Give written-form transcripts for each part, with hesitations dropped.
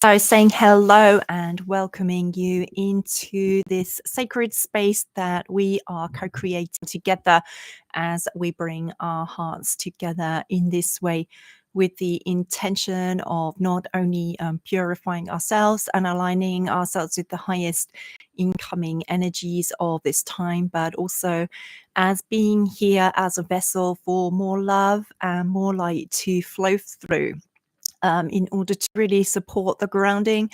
So, saying hello and welcoming you into this sacred space that we are co creating together as we bring our hearts together in this way with the intention of not only purifying ourselves and aligning ourselves with the highest incoming energies of this time, but also as being here as a vessel for more love and more light to flow through in order to really support the grounding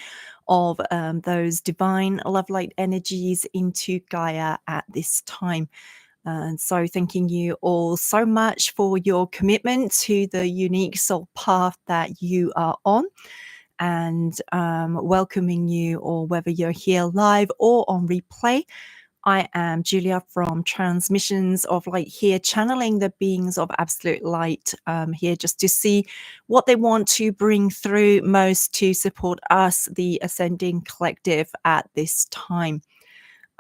of those divine love light energies into Gaia at this time. And so, thanking you all so much for your commitment to the unique soul path that you are on, and welcoming you, or whether you're here live or on replay. I am Julia from Transmissions of Light, here channeling the beings of absolute light, here just to see what they want to bring through most to support us, the ascending collective, at this time.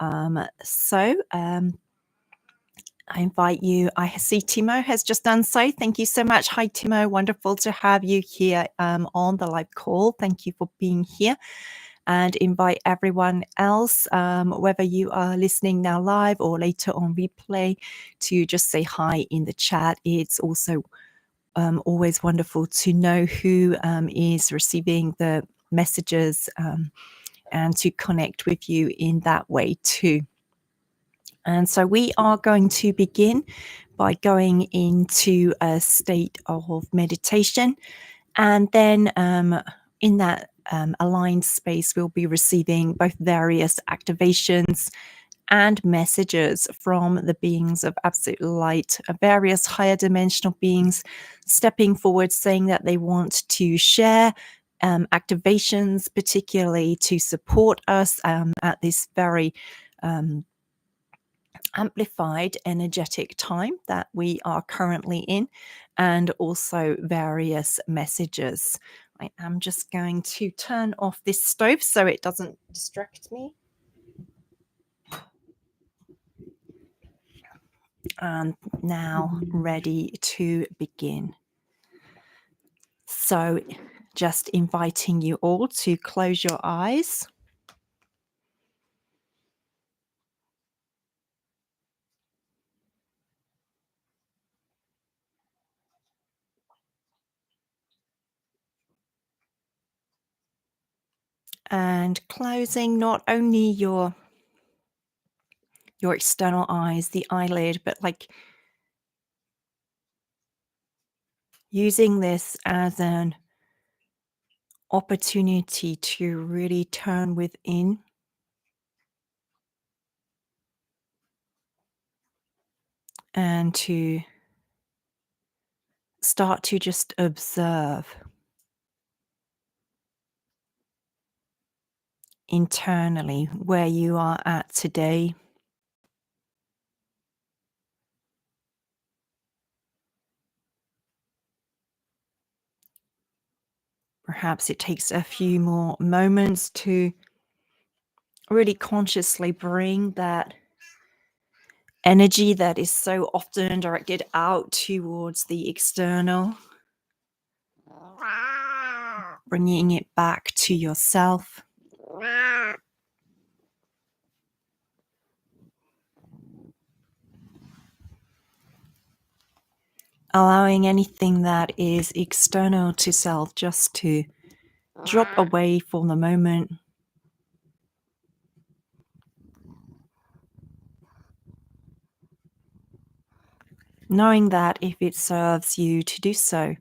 I invite you. I see Timo has just done so. Thank you so much. Hi, Timo. Wonderful to have you here on the live call. Thank you for being here. And invite everyone else, whether you are listening now live or later on replay, to just say hi in the chat. It's also always wonderful to know who is receiving the messages and to connect with you in that way too. And so we are going to begin by going into a state of meditation, and then in that aligned space, we'll be receiving both various activations and messages from the beings of absolute light, various higher dimensional beings stepping forward, saying that they want to share activations, particularly to support us at this very amplified energetic time that we are currently in, and also various messages. I am just going to turn off this stove so it doesn't distract me. And now ready to begin. So just inviting you all to close your eyes. And closing not only your external eyes, the eyelid, but like using this as an opportunity to really turn within and to start to just observe internally where you are at today. Perhaps it takes a few more moments to really consciously bring that energy that is so often directed out towards the external, bringing it back to yourself. Allowing anything that is external to self just to drop away for the moment. Knowing that if it serves you to do so,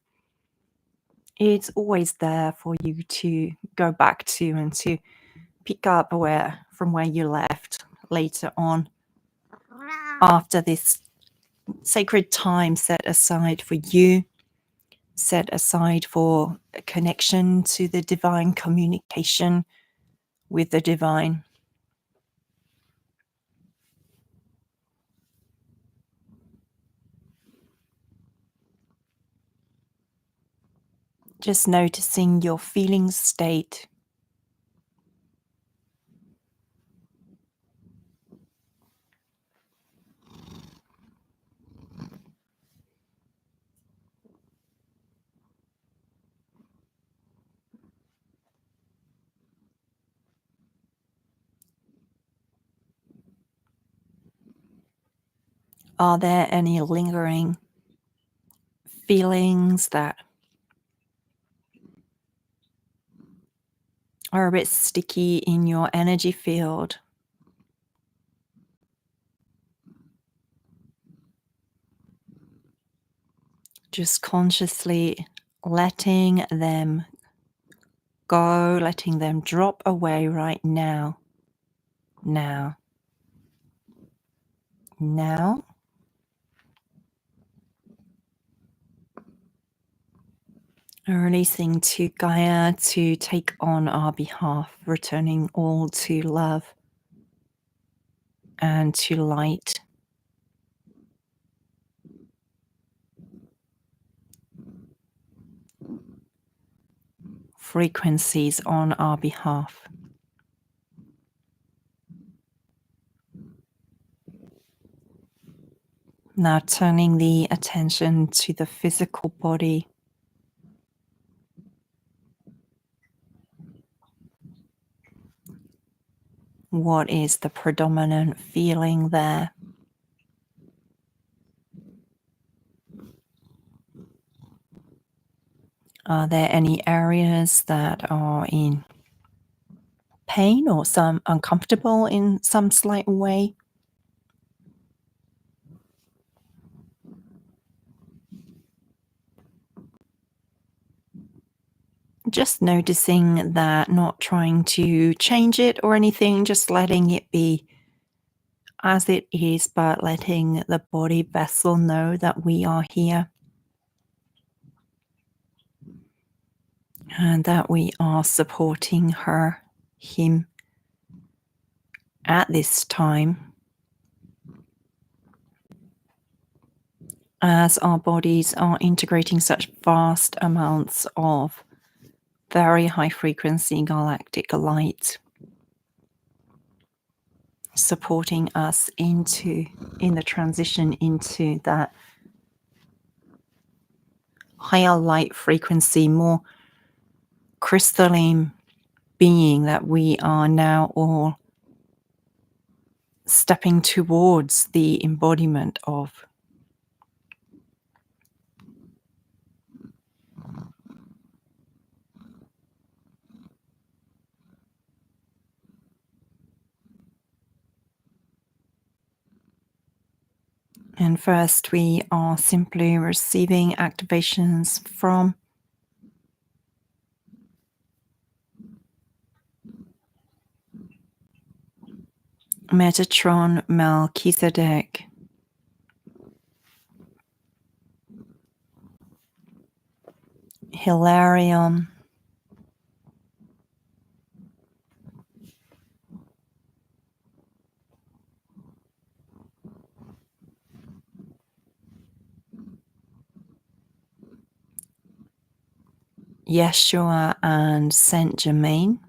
it's always there for you to go back to and to pick up from where you left later on, after this sacred time set aside for you, set aside for a connection to the divine, communication with the divine. Just noticing your feeling state. Are there any lingering feelings that are a bit sticky in your energy field? Just consciously letting them go, letting them drop away right now. Now. Now. Releasing to Gaia to take on our behalf, returning all to love and to light. Frequencies on our behalf. Now turning the attention to the physical body. What is the predominant feeling there? Are there any areas that are in pain or some uncomfortable in some slight way? Just noticing that, not trying to change it or anything, just letting it be as it is, but letting the body vessel know that we are here and that we are supporting her, him at this time. As our bodies are integrating such vast amounts of very high frequency galactic light, supporting us in the transition into that higher light frequency, more crystalline being that we are now all stepping towards the embodiment of. And first, we are simply receiving activations from Metatron Melchizedek, Hilarion, Yeshua and Saint Germain,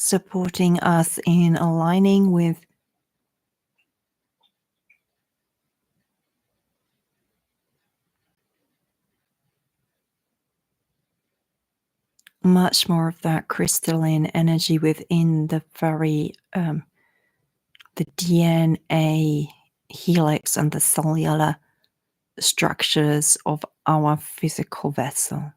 supporting us in aligning with much more of that crystalline energy within the very the DNA helix and the cellular structures of our physical vessel.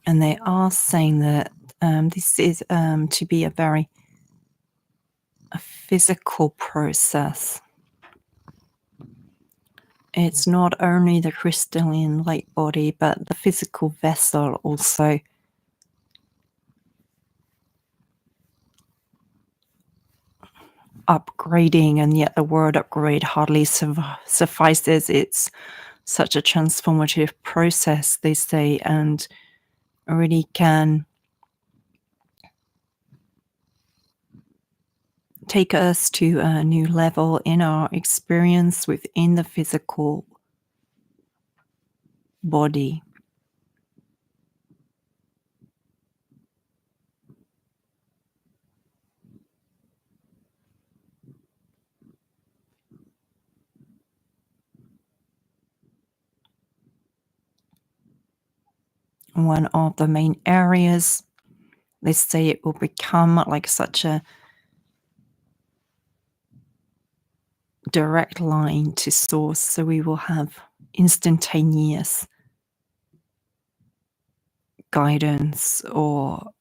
And they are saying that this is to be a physical process. It's not only the crystalline light body, but the physical vessel also upgrading, and yet the word upgrade hardly suffices. It's such a transformative process, they say, and really can take us to a new level in our experience within the physical body. One of the main areas, they say it will become like such a direct line to source, so we will have instantaneous guidance or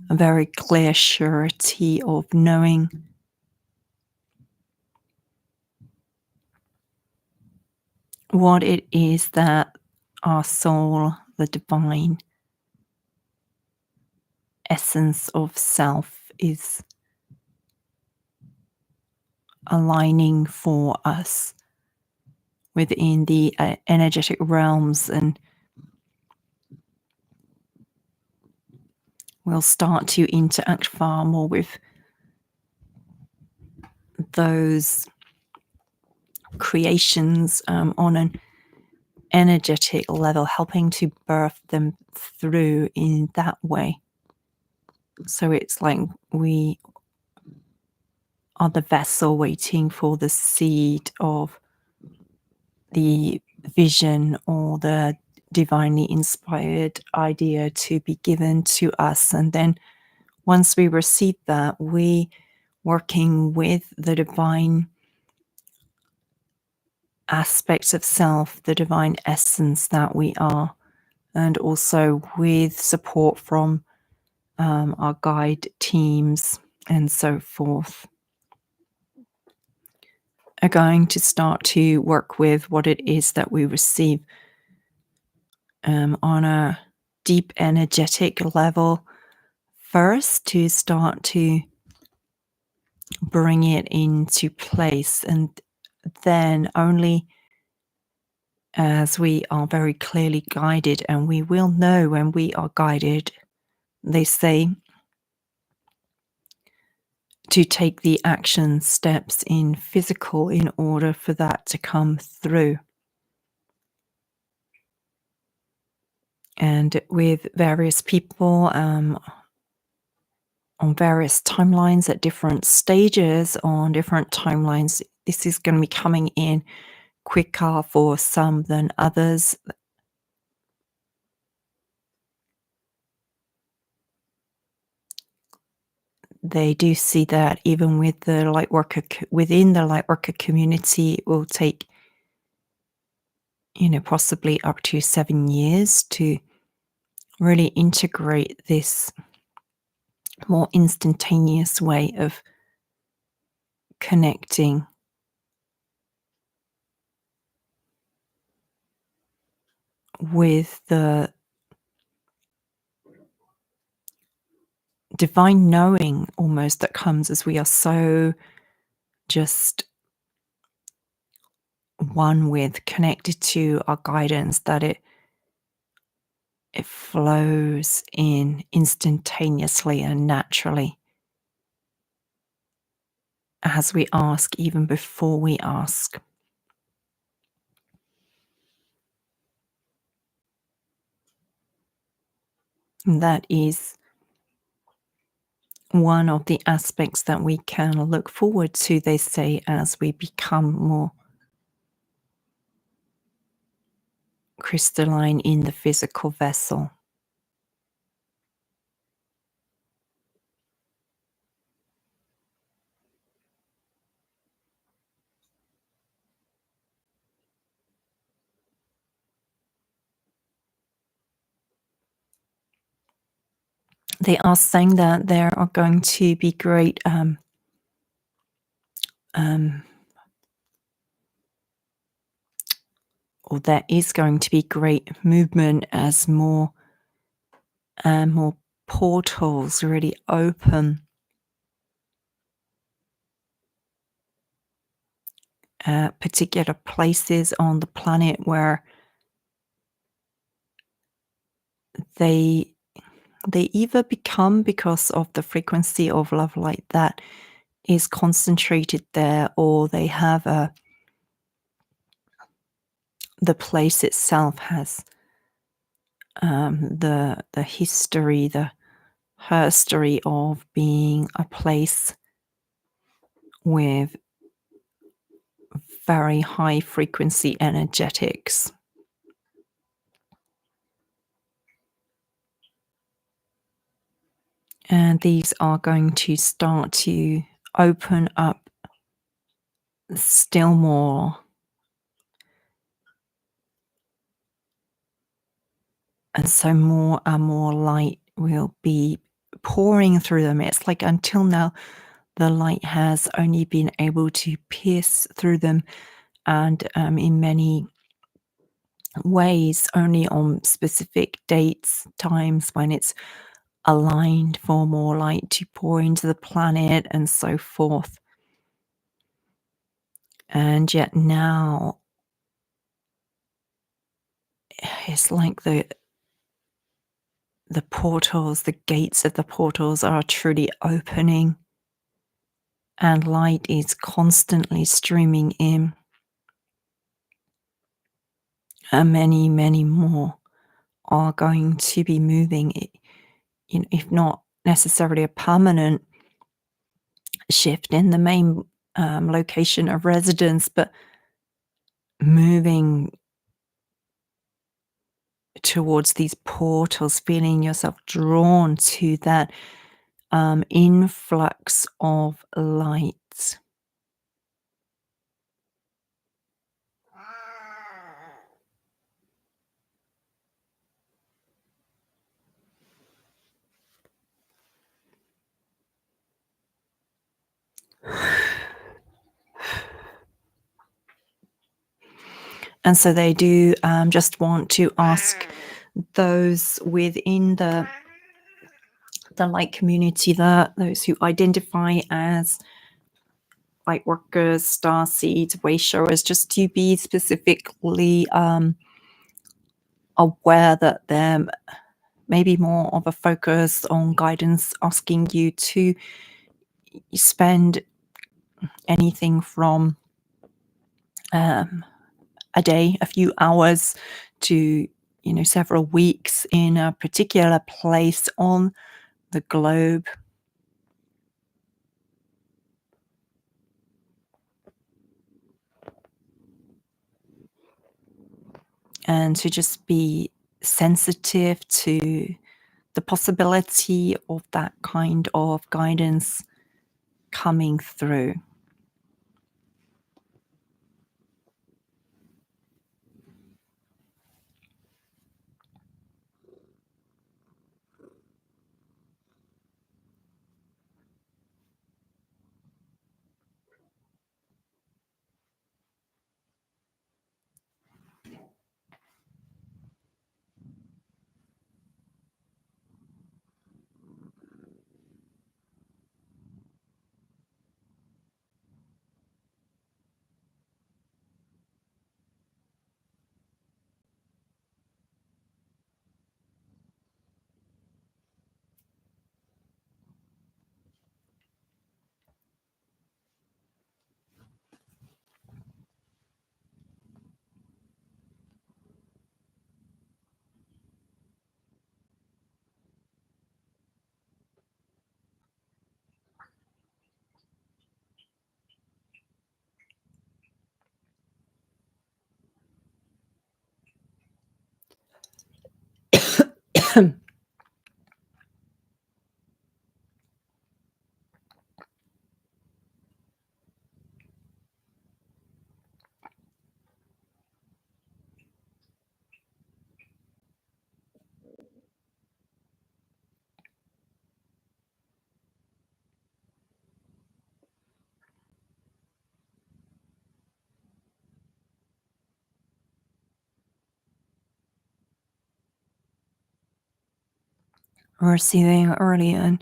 a very clear surety of knowing what it is that our soul, the divine essence of self, is aligning for us within the energetic realms, and we'll start to interact far more with those creations on an energetic level, helping to birth them through in that way. So it's like we are the vessel waiting for the seed of the vision or the divinely inspired idea to be given to us. And then once we receive that, we working with the divine aspects of self, the divine essence that we are, and also with support from our guide teams and so forth, are going to start to work with what it is that we receive on a deep energetic level first, to start to bring it into place, and then only as we are very clearly guided, and we will know when we are guided, they say, to take the action steps in physical in order for that to come through. And with various people on various timelines at different stages, on different timelines, this is going to be coming in quicker for some than others. They do see that even with the light worker within the light worker community, it will take, possibly up to 7 years to really integrate this more instantaneous way of connecting with the divine knowing almost that comes as we are so just one with, connected to our guidance, that it flows in instantaneously and naturally as we ask, even before we ask. And that is one of the aspects that we can look forward to, they say, as we become more crystalline in the physical vessel. they are saying that there are going to be great or there is going to be great movement as more and more portals really open, particular places on the planet where they either become, because of the frequency of love light that is concentrated there, or they have the place itself has the history, the herstory of being a place with very high frequency energetics. And these are going to start to open up still more. And so more and more light will be pouring through them. It's like until now, the light has only been able to pierce through them, and in many ways, only on specific dates, times when it's aligned for more light to pour into the planet and so forth. And yet now, it's like the portals, the gates of the portals are truly opening, and light is constantly streaming in. And many, many more are going to be moving, if not necessarily a permanent shift in the main location of residence, but moving towards these portals, feeling yourself drawn to that influx of light. And so they do just want to ask those within the light community, those who identify as light workers, starseeds, way showers, just to be specifically aware that there may be more of a focus on guidance, asking you to spend anything from a day, a few hours, to several weeks in a particular place on the globe. And to just be sensitive to the possibility of that kind of guidance coming through. receiving really an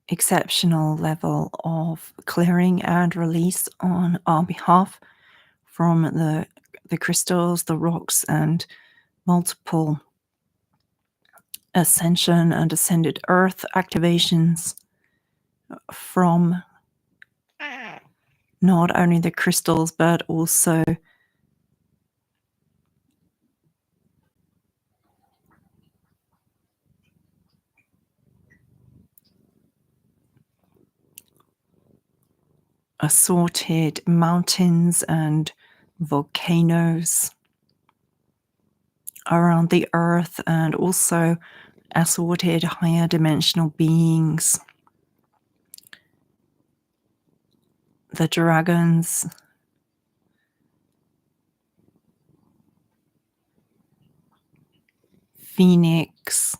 exceptional level of clearing and release on our behalf from the crystals, the rocks, and multiple Ascension and Ascended Earth activations from not only the crystals but also assorted mountains and volcanoes around the earth, and also assorted higher dimensional beings, the dragons, phoenix,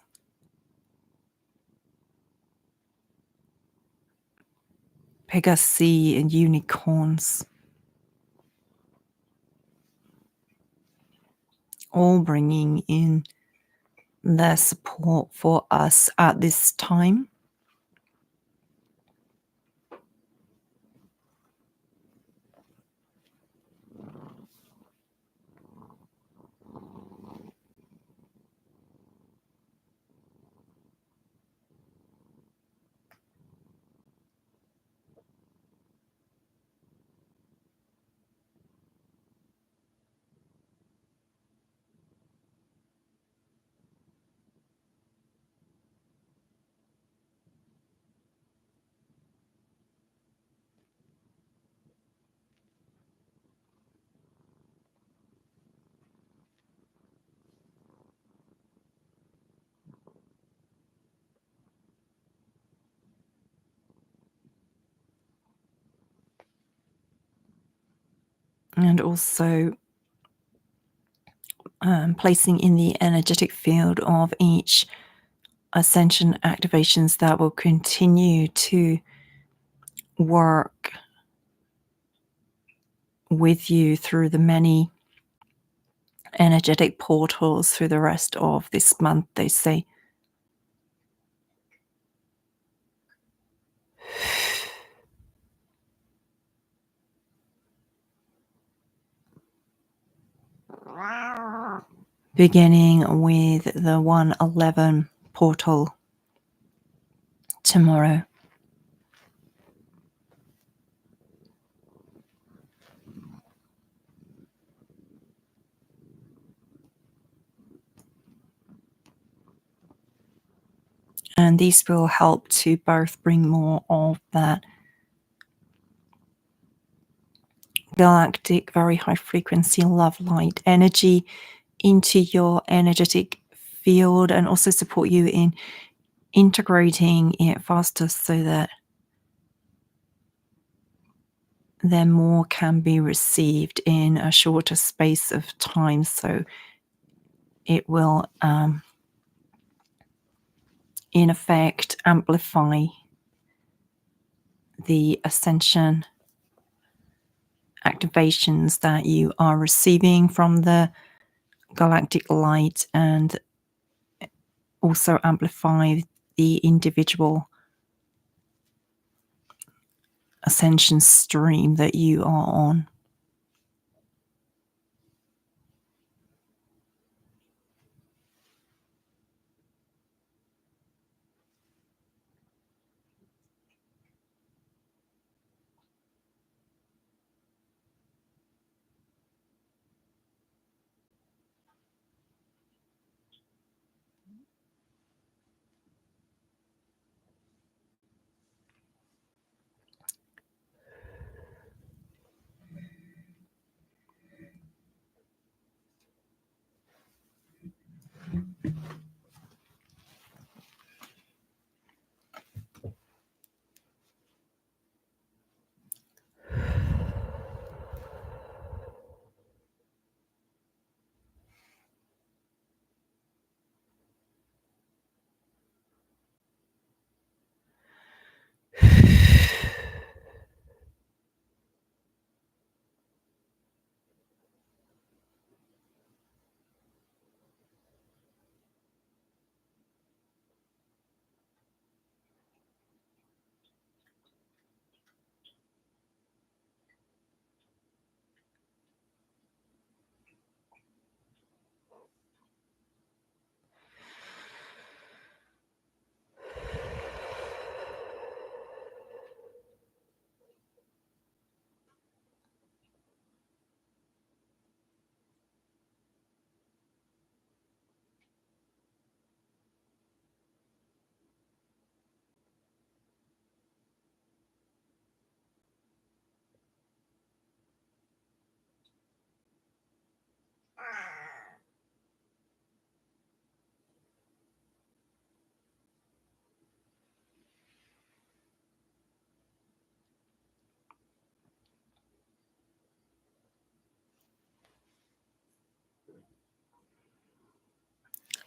Pegasi, and unicorns, all bringing in their support for us at this time. And also placing in the energetic field of each Ascension activations that will continue to work with you through the many energetic portals through the rest of this month, they say. Beginning with the 111 portal tomorrow. And these will help to both bring more of that galactic, very high frequency love light energy into your energetic field, and also support you in integrating it faster so that then more can be received in a shorter space of time. So it will, in effect, amplify the ascension activations that you are receiving from the galactic light, and also amplify the individual ascension stream that you are on.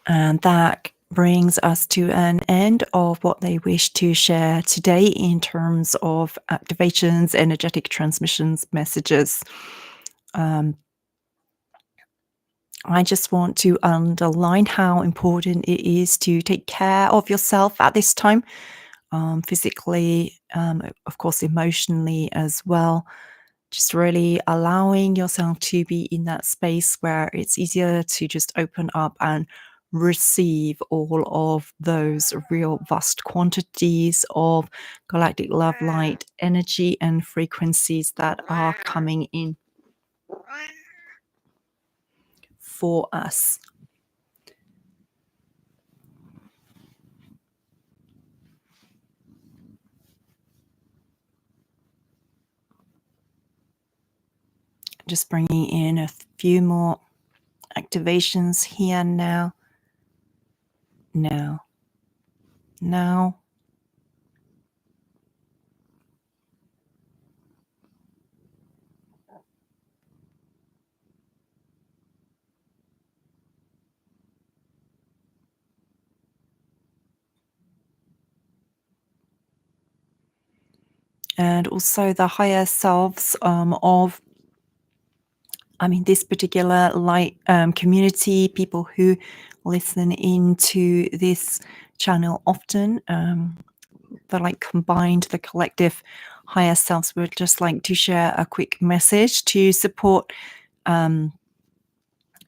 And that brings us to an end of what they wish to share today in terms of activations, energetic transmissions, messages. I just want to underline how important it is to take care of yourself at this time, physically, of course, emotionally as well. Just really allowing yourself to be in that space where it's easier to just open up and receive all of those real vast quantities of galactic love, light, energy, and frequencies that are coming in for us. Just bringing in a few more activations here now. Now. And also the higher selves of this particular light community, people who listen into this channel often, the combined, the collective higher selves, would just like to share a quick message to support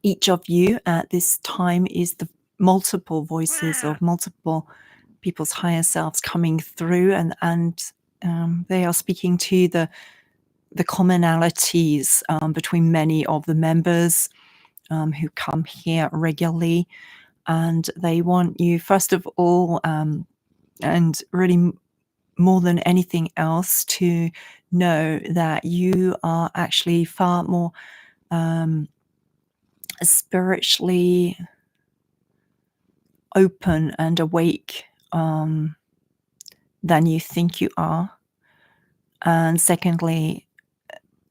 each of you at this time. Is the multiple voices of multiple people's higher selves coming through, and they are speaking to the commonalities between many of the members who come here regularly. And they want you, first of all, and really more than anything else, to know that you are actually far more spiritually open and awake than you think you are. And secondly,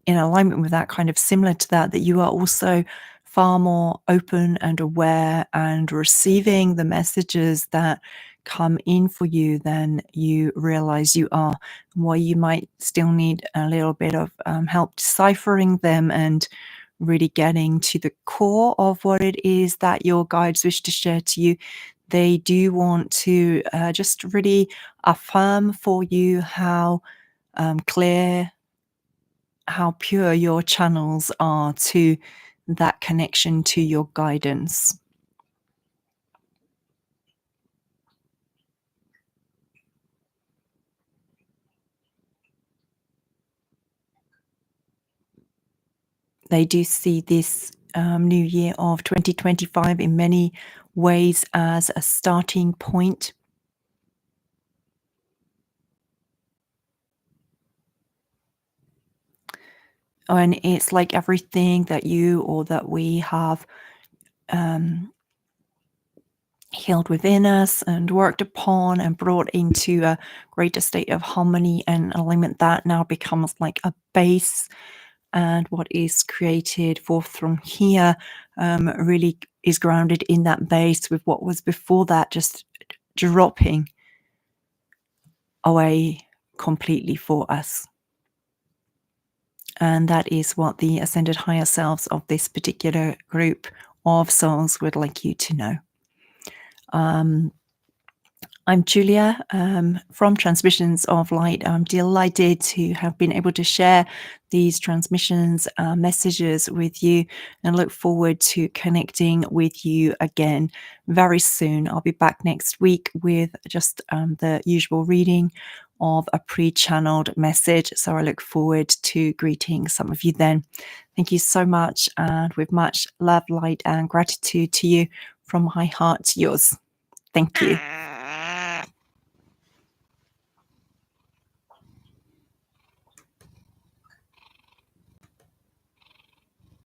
in alignment with that, kind of similar to that you are also far more open and aware and receiving the messages that come in for you than you realize you are. Why you might still need a little bit of help deciphering them and really getting to the core of what it is that your guides wish to share to you. They do want to just really affirm for you how clear, how pure your channels are to that connection to your guidance. They do see this new year of 2025 in many ways as a starting point. And it's like everything that you or that we have healed within us and worked upon and brought into a greater state of harmony and alignment, that now becomes like a base. And what is created forth from here really is grounded in that base, with what was before that just dropping away completely for us. And that is what the ascended higher selves of this particular group of souls would like you to know. I'm Julia from Transmissions of Light. I'm delighted to have been able to share these transmissions, messages with you, and look forward to connecting with you again very soon. I'll be back next week with just the usual reading of a pre-channeled message. So I look forward to greeting some of you then. Thank you so much, and with much love, light, and gratitude to you from my heart to yours. Thank you.